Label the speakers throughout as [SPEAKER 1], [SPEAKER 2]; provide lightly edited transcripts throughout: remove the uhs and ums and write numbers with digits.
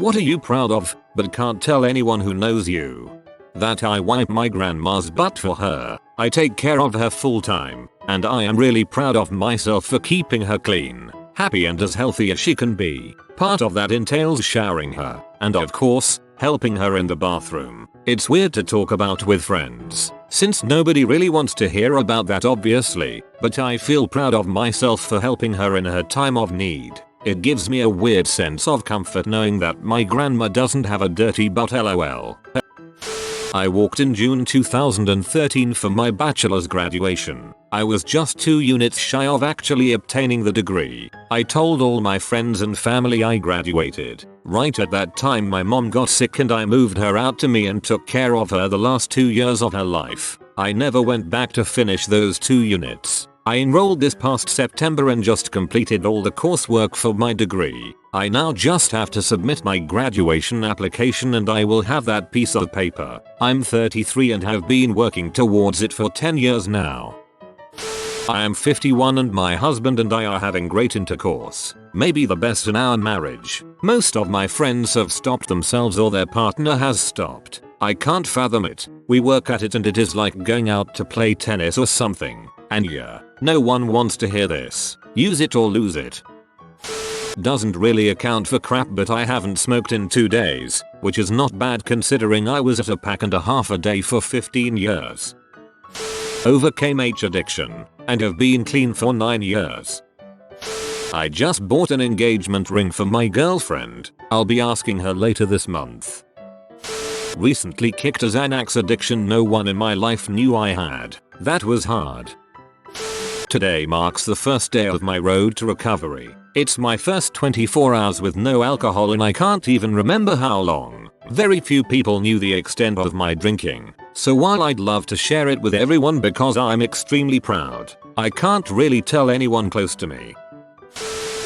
[SPEAKER 1] What are you proud of, but can't tell anyone who knows you? That I wipe my grandma's butt for her. I take care of her full time, and I am really proud of myself for keeping her clean, happy and as healthy as she can be. Part of that entails showering her, and of course, helping her in the bathroom. It's weird to talk about with friends, since nobody really wants to hear about that obviously, but I feel proud of myself for helping her in her time of need. It gives me a weird sense of comfort knowing that my grandma doesn't have a dirty butt, lol. I walked in June 2013 for my bachelor's graduation. I was just 2 units shy of actually obtaining the degree. I told all my friends and family I graduated. Right at that time my mom got sick and I moved her out to me and took care of her the last 2 years of her life. I never went back to finish those 2 units. I enrolled this past September and just completed all the coursework for my degree. I now just have to submit my graduation application and I will have that piece of paper. I'm 33 and have been working towards it for 10 years now. I am 51 and my husband and I are having great intercourse. Maybe the best in our marriage. Most of my friends have stopped themselves or their partner has stopped. I can't fathom it. We work at it and it is like going out to play tennis or something. And yeah, no one wants to hear this. Use it or lose it. Doesn't really account for crap, but I haven't smoked in 2 days, which is not bad considering I was at a pack and a half a day for 15 years. Overcame H addiction and have been clean for 9 years. I just bought an engagement ring for my girlfriend. I'll be asking her later this month. Recently kicked a Xanax addiction no one in my life knew I had. That was hard. Today marks the first day of my road to recovery. It's my first 24 hours with no alcohol and I can't even remember how long. Very few people knew the extent of my drinking, so while I'd love to share it with everyone because I'm extremely proud, I can't really tell anyone close to me.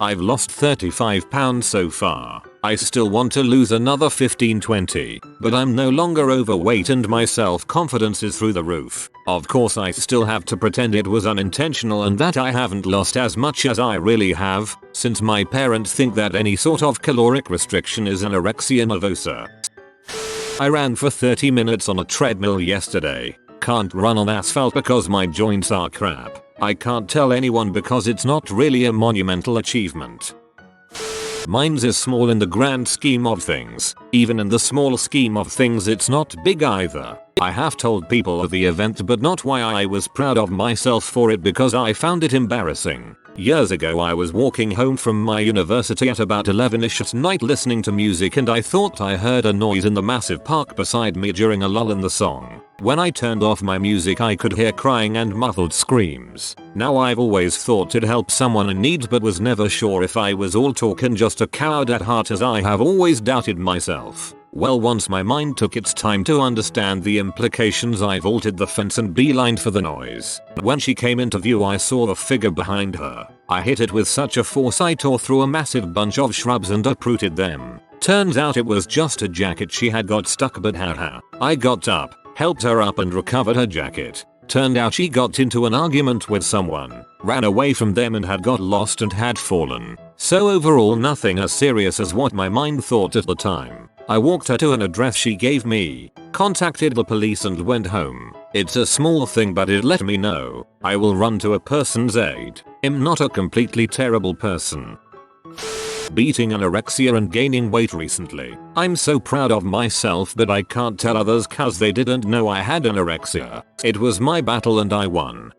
[SPEAKER 1] I've lost 35 pounds so far. I still want to lose another 15-20, but I'm no longer overweight and my self-confidence is through the roof. Of course I still have to pretend it was unintentional and that I haven't lost as much as I really have, since my parents think that any sort of caloric restriction is anorexia nervosa. I ran for 30 minutes on a treadmill yesterday. Can't run on asphalt because my joints are crap. I can't tell anyone because it's not really a monumental achievement. Mine's is small in the grand scheme of things. Even in the small scheme of things it's not big either. I have told people of the event but not why I was proud of myself for it because I found it embarrassing. Years ago I was walking home from my university at about 11ish at night listening to music and I thought I heard a noise in the massive park beside me during a lull in the song. When I turned off my music I could hear crying and muffled screams. Now I've always thought it'd help someone in need but was never sure if I was all talk and just a coward at heart as I have always doubted myself. Well, once my mind took its time to understand the implications I vaulted the fence and beelined for the noise. When she came into view I saw the figure behind her. I hit it with such a force I tore through a massive bunch of shrubs and uprooted them. Turns out it was just a jacket she had got stuck, but haha. I got up, helped her up and recovered her jacket. Turned out she got into an argument with someone, ran away from them and had got lost and had fallen. So overall nothing as serious as what my mind thought at the time. I walked her to an address she gave me, contacted the police and went home. It's a small thing but it let me know I will run to a person's aid. I'm not a completely terrible person. Beating anorexia and gaining weight recently. I'm so proud of myself but I can't tell others cause they didn't know I had anorexia. It was my battle and I won.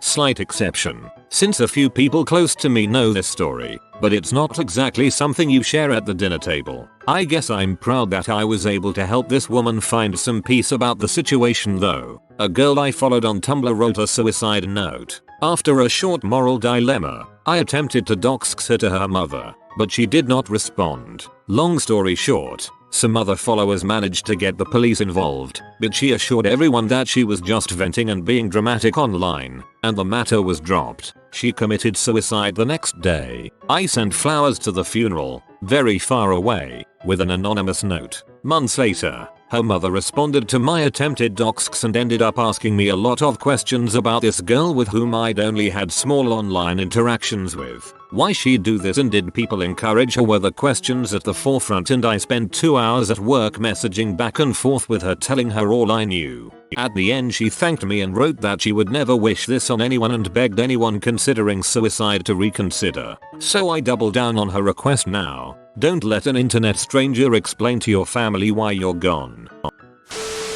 [SPEAKER 1] Slight exception, since a few people close to me know this story, but it's not exactly something you share at the dinner table. I guess I'm proud that I was able to help this woman find some peace about the situation though. A girl I followed on Tumblr wrote a suicide note. After a short moral dilemma, I attempted to dox her to her mother, but she did not respond. Long story short, some other followers managed to get the police involved, but she assured everyone that she was just venting and being dramatic online, and the matter was dropped. She committed suicide the next day. I sent flowers to the funeral, very far away, with an anonymous note. Months later, Her mother responded to my attempted doxx and ended up asking me a lot of questions about this girl with whom I'd only had small online interactions with. Why she'd do this and did people encourage her were the questions at the forefront, and I spent 2 hours at work messaging back and forth with her, telling her all I knew. At the end she thanked me and wrote that she would never wish this on anyone and begged anyone considering suicide to reconsider. So I double down on her request now. Don't let an internet stranger explain to your family why you're gone.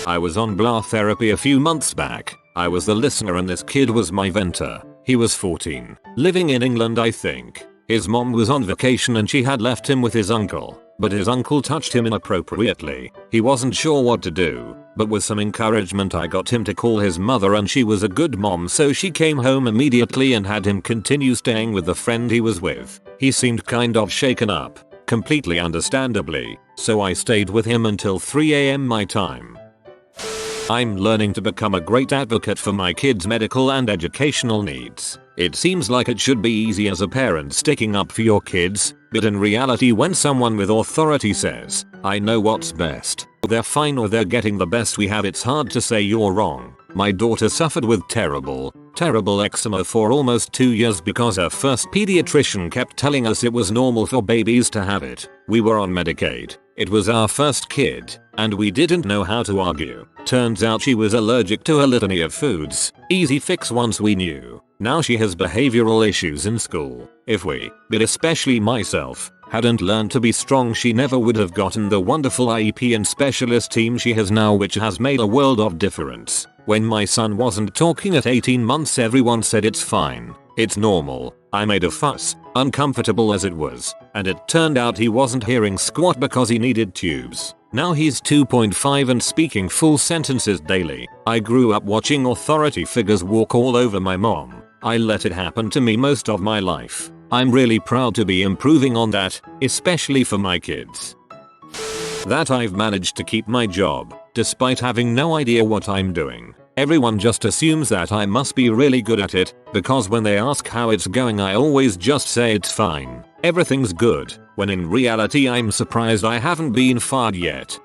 [SPEAKER 1] I was on blah therapy a few months back. I was the listener and this kid was my venter. He was 14, living in England I think. His mom was on vacation and she had left him with his uncle, but his uncle touched him inappropriately. He wasn't sure what to do, but with some encouragement I got him to call his mother, and she was a good mom, so she came home immediately and had him continue staying with the friend he was with. He seemed kind of shaken up, completely understandably, so I stayed with him until 3 AM my time. I'm learning to become a great advocate for my kids' medical and educational needs. It seems like it should be easy as a parent sticking up for your kids, but in reality when someone with authority says, I know what's best, they're fine or they're getting the best we have, it's hard to say you're wrong. My daughter suffered with terrible eczema for almost 2 years because her first pediatrician kept telling us it was normal for babies to have it. We were on Medicaid. It was our first kid, and we didn't know how to argue. Turns out she was allergic to a litany of foods. Easy fix once we knew. Now she has behavioral issues in school. If we, but especially myself, hadn't learned to be strong, she never would have gotten the wonderful IEP and specialist team she has now, which has made a world of difference. When my son wasn't talking at 18 months, everyone said it's fine. It's normal. I made a fuss, uncomfortable as it was, and it turned out he wasn't hearing squat because he needed tubes. Now he's 2.5 and speaking full sentences daily. I grew up watching authority figures walk all over my mom. I let it happen to me most of my life. I'm really proud to be improving on that, especially for my kids. That I've managed to keep my job, despite having no idea what I'm doing. Everyone just assumes that I must be really good at it, because when they ask how it's going I always just say it's fine, everything's good, when in reality I'm surprised I haven't been fired yet.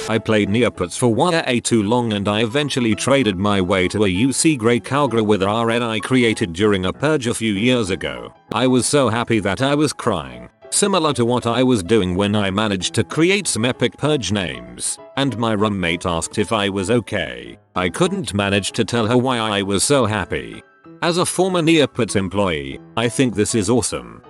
[SPEAKER 1] I played Neopets for way too long and I eventually traded my way to a UC Grey Calgary with RN I created during a purge a few years ago. I was so happy that I was crying. Similar to what I was doing when I managed to create some epic purge names, and my roommate asked if I was okay. I couldn't manage to tell her why I was so happy. As a former Neopets employee, I think this is awesome.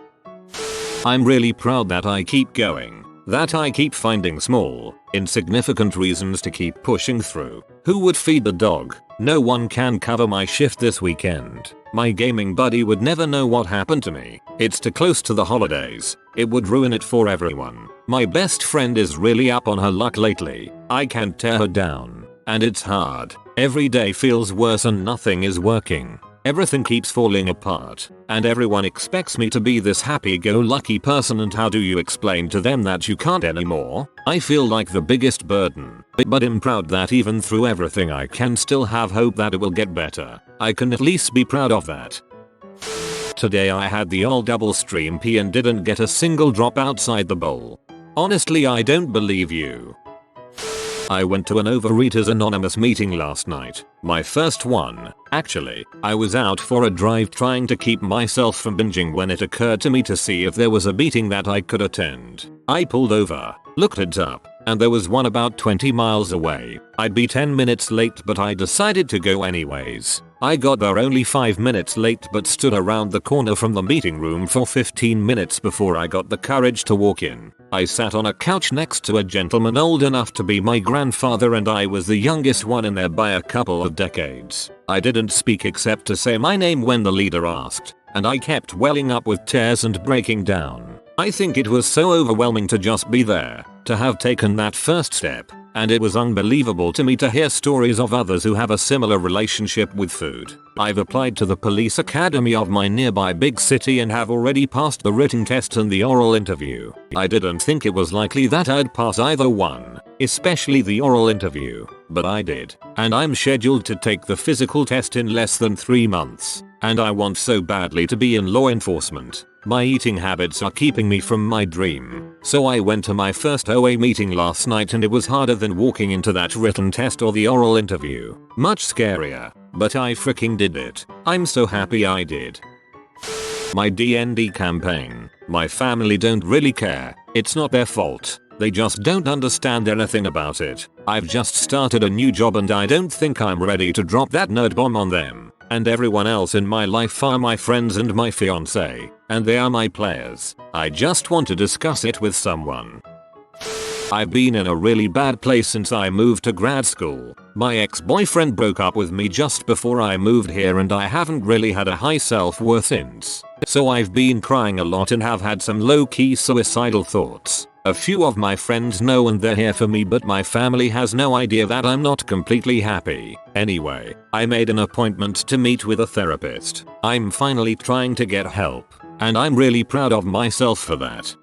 [SPEAKER 1] I'm really proud that I keep going, that I keep finding small, insignificant reasons to keep pushing through. Who would feed the dog? No one can cover my shift this weekend. My gaming buddy would never know what happened to me. It's too close to the holidays. It would ruin it for everyone. My best friend is really up on her luck lately. I can't tear her down. And it's hard. Every day feels worse and nothing is working. Everything keeps falling apart, and everyone expects me to be this happy-go-lucky person, and how do you explain to them that you can't anymore? I feel like the biggest burden, but I'm proud that even through everything I can still have hope that it will get better. I can at least be proud of that. Today I had the old double stream pee and didn't get a single drop outside the bowl. Honestly, I don't believe you. I went to an Overeaters Anonymous meeting last night. My first one, actually. I was out for a drive trying to keep myself from binging when it occurred to me to see if there was a meeting that I could attend. I pulled over, looked it up, and there was one about 20 miles away. I'd be 10 minutes late, but I decided to go anyways. I got there only 5 minutes late but stood around the corner from the meeting room for 15 minutes before I got the courage to walk in. I sat on a couch next to a gentleman old enough to be my grandfather, and I was the youngest one in there by a couple of decades. I didn't speak except to say my name when the leader asked, and I kept welling up with tears and breaking down. I think it was so overwhelming to just be there, to have taken that first step, and it was unbelievable to me to hear stories of others who have a similar relationship with food. I've applied to the police academy of my nearby big city and have already passed the written test and the oral interview. I didn't think it was likely that I'd pass either one, especially the oral interview, but I did, and I'm scheduled to take the physical test in less than 3 months. And I want so badly to be in law enforcement. My eating habits are keeping me from my dream. So I went to my first OA meeting last night and it was harder than walking into that written test or the oral interview. Much scarier, but I freaking did it. I'm so happy I did. My D&D campaign. My family don't really care. It's not their fault. They just don't understand anything about it. I've just started a new job and I don't think I'm ready to drop that nerd bomb on them. And everyone else in my life are my friends and my fiance. And they are my players. I just want to discuss it with someone. I've been in a really bad place since I moved to grad school. My ex-boyfriend broke up with me just before I moved here and I haven't really had a high self-worth since. So I've been crying a lot and have had some low-key suicidal thoughts. A few of my friends know and they're here for me, but my family has no idea that I'm not completely happy. Anyway, I made an appointment to meet with a therapist. I'm finally trying to get help, and I'm really proud of myself for that.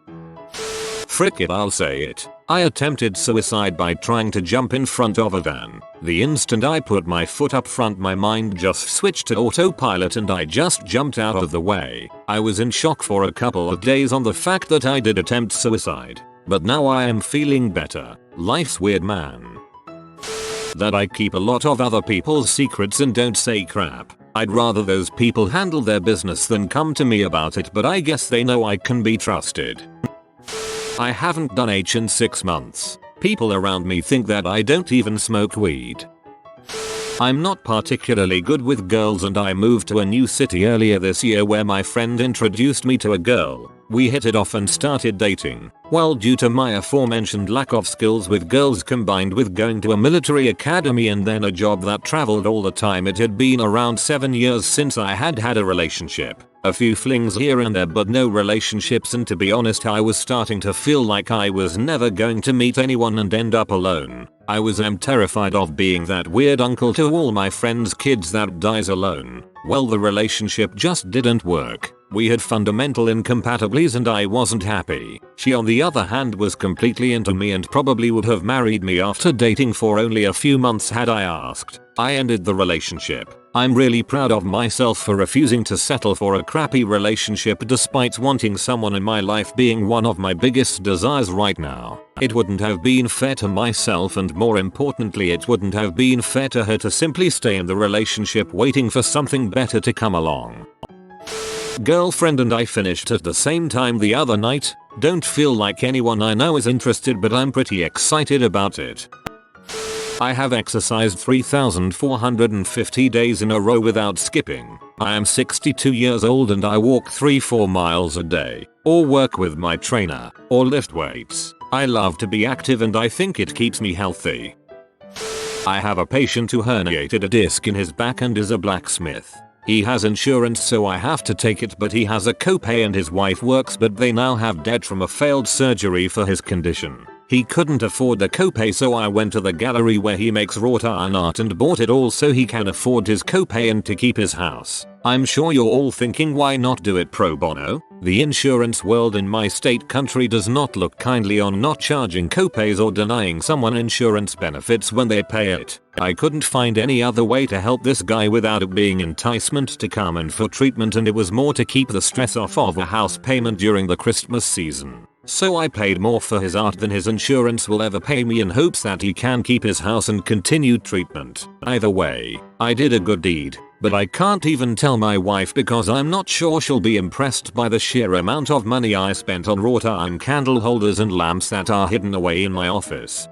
[SPEAKER 1] Frick it, I'll say it. I attempted suicide by trying to jump in front of a van. The instant I put my foot up front, my mind just switched to autopilot and I just jumped out of the way. I was in shock for a couple of days on the fact that I did attempt suicide. But now I am feeling better. Life's weird, man. That I keep a lot of other people's secrets and don't say crap. I'd rather those people handle their business than come to me about it, but I guess they know I can be trusted. I haven't done H in 6 months. People around me think that I don't even smoke weed. I'm not particularly good with girls and I moved to a new city earlier this year where my friend introduced me to a girl. We hit it off and started dating. Well, due to my aforementioned lack of skills with girls combined with going to a military academy and then a job that traveled all the time, it had been around 7 years since I had had a relationship. A few flings here and there but no relationships, and to be honest I was starting to feel like I was never going to meet anyone and end up alone. I was terrified of being that weird uncle to all my friends' kids that dies alone. Well, the relationship just didn't work. We had fundamental incompatibilities and I wasn't happy. She on the other hand was completely into me and probably would have married me after dating for only a few months had I asked. I ended the relationship. I'm really proud of myself for refusing to settle for a crappy relationship despite wanting someone in my life being one of my biggest desires right now. It wouldn't have been fair to myself, and more importantly it wouldn't have been fair to her to simply stay in the relationship waiting for something better to come along. Girlfriend and I finished at the same time the other night. Don't feel like anyone I know is interested, but I'm pretty excited about it. I have exercised 3,450 days in a row without skipping. I am 62 years old and I walk 3-4 miles a day, or work with my trainer, or lift weights. I love to be active and I think it keeps me healthy. I have a patient who herniated a disc in his back and is a blacksmith. He has insurance so I have to take it, but he has a copay and his wife works, but they now have debt from a failed surgery for his condition. He couldn't afford the copay, so I went to the gallery where he makes wrought iron art and bought it all so he can afford his copay and to keep his house. I'm sure you're all thinking, why not do it pro bono? The insurance world in my state country does not look kindly on not charging copays or denying someone insurance benefits when they pay it. I couldn't find any other way to help this guy without it being enticement to come in for treatment, and it was more to keep the stress off of a house payment during the Christmas season. So I paid more for his art than his insurance will ever pay me in hopes that he can keep his house and continue treatment. Either way, I did a good deed, but I can't even tell my wife because I'm not sure she'll be impressed by the sheer amount of money I spent on wrought iron candle holders and lamps that are hidden away in my office.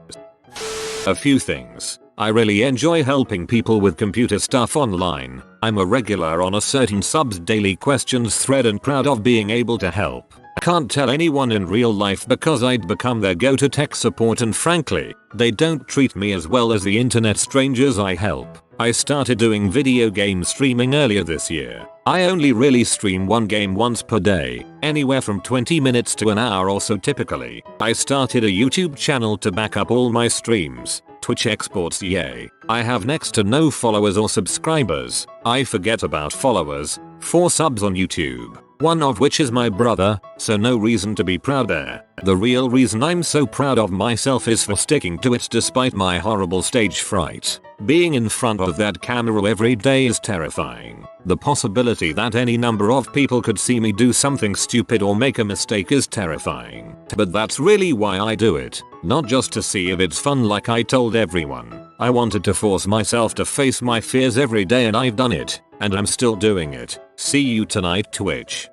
[SPEAKER 1] A few things. I really enjoy helping people with computer stuff online. I'm a regular on a certain subs daily questions thread and proud of being able to help. Can't tell anyone in real life because I'd become their go-to tech support, and frankly, they don't treat me as well as the internet strangers I help. I started doing video game streaming earlier this year. I only really stream one game once per day, anywhere from 20 minutes to an hour or so typically. I started a YouTube channel to back up all my streams. Twitch exports, yay. I have next to no followers or subscribers. I forget about followers. 4 subs on YouTube, one of which is my brother, so no reason to be proud there. The real reason I'm so proud of myself is for sticking to it despite my horrible stage fright. Being in front of that camera every day is terrifying. The possibility that any number of people could see me do something stupid or make a mistake is terrifying. But that's really why I do it. Not just to see if it's fun like I told everyone. I wanted to force myself to face my fears every day, and I've done it. And I'm still doing it. See you tonight, Twitch.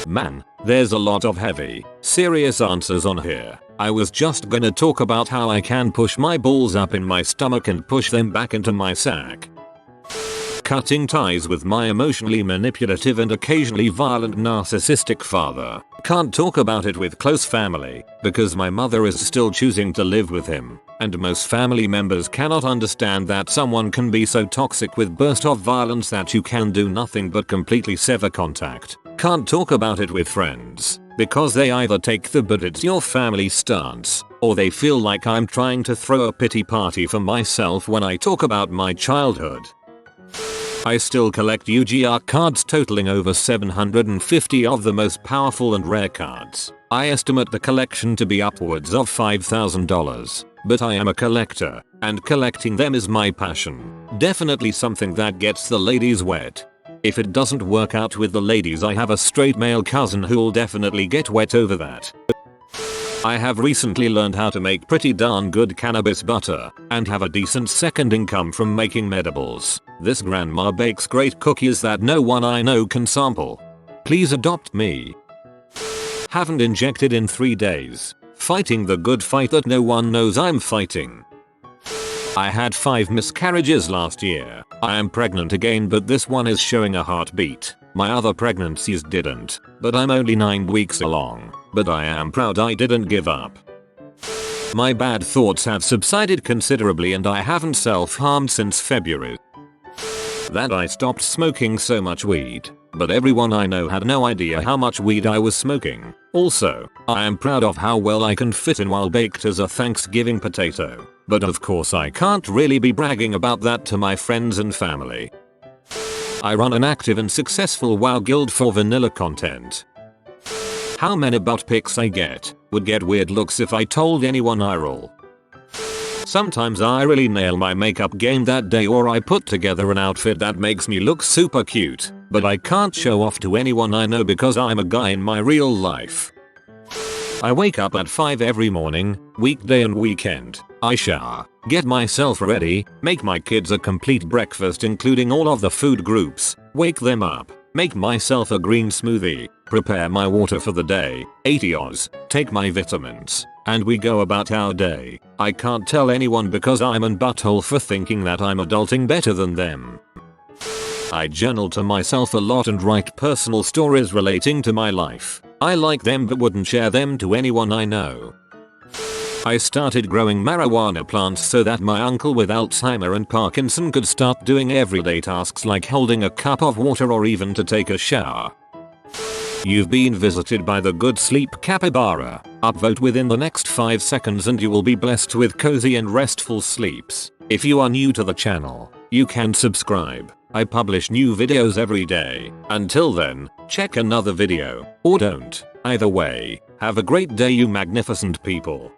[SPEAKER 1] Man, there's a lot of heavy, serious answers on here. I was just gonna talk about how I can push my balls up in my stomach and push them back into my sack. Cutting ties with my emotionally manipulative and occasionally violent narcissistic father. Can't talk about it with close family because my mother is still choosing to live with him, and most family members cannot understand that someone can be so toxic with burst of violence that you can do nothing but completely sever contact. Can't talk about it with friends because they either take the "but it's your family" stance, or they feel like I'm trying to throw a pity party for myself when I talk about my childhood. I still collect UGR cards totaling over 750 of the most powerful and rare cards. I estimate the collection to be upwards of $5,000. But I am a collector, and collecting them is my passion. Definitely something that gets the ladies wet. If it doesn't work out with the ladies, I have a straight male cousin who'll definitely get wet over that. I have recently learned how to make pretty darn good cannabis butter and have a decent second income from making medibles. This grandma bakes great cookies that no one I know can sample. Please adopt me. Haven't injected in 3 days. Fighting the good fight that no one knows I'm fighting. I had 5 miscarriages last year. I am pregnant again, but this one is showing a heartbeat. My other pregnancies didn't, but I'm only 9 weeks along. But I am proud I didn't give up. My bad thoughts have subsided considerably and I haven't self-harmed since February. That I stopped smoking so much weed, but everyone I know had no idea how much weed I was smoking. Also, I am proud of how well I can fit in while baked as a Thanksgiving potato. But of course I can't really be bragging about that to my friends and family. I run an active and successful WoW guild for vanilla content. How many butt pics I get would get weird looks if I told anyone I roll. Sometimes I really nail my makeup game that day, or I put together an outfit that makes me look super cute, but I can't show off to anyone I know because I'm a guy in my real life. I wake up at 5 every morning, weekday and weekend. I shower, get myself ready, make my kids a complete breakfast including all of the food groups, wake them up, make myself a green smoothie, prepare my water for the day, 80 Oz, take my vitamins, and we go about our day. I can't tell anyone because I'm an butthole for thinking that I'm adulting better than them. I journal to myself a lot and write personal stories relating to my life. I like them but wouldn't share them to anyone I know. I started growing marijuana plants so that my uncle with Alzheimer and Parkinson could start doing everyday tasks like holding a cup of water or even to take a shower. You've been visited by the good sleep capybara. Upvote within the next 5 seconds and you will be blessed with cozy and restful sleeps. If you are new to the channel, you can subscribe. I publish new videos every day. Until then, check another video, or don't. Either way, have a great day you magnificent people.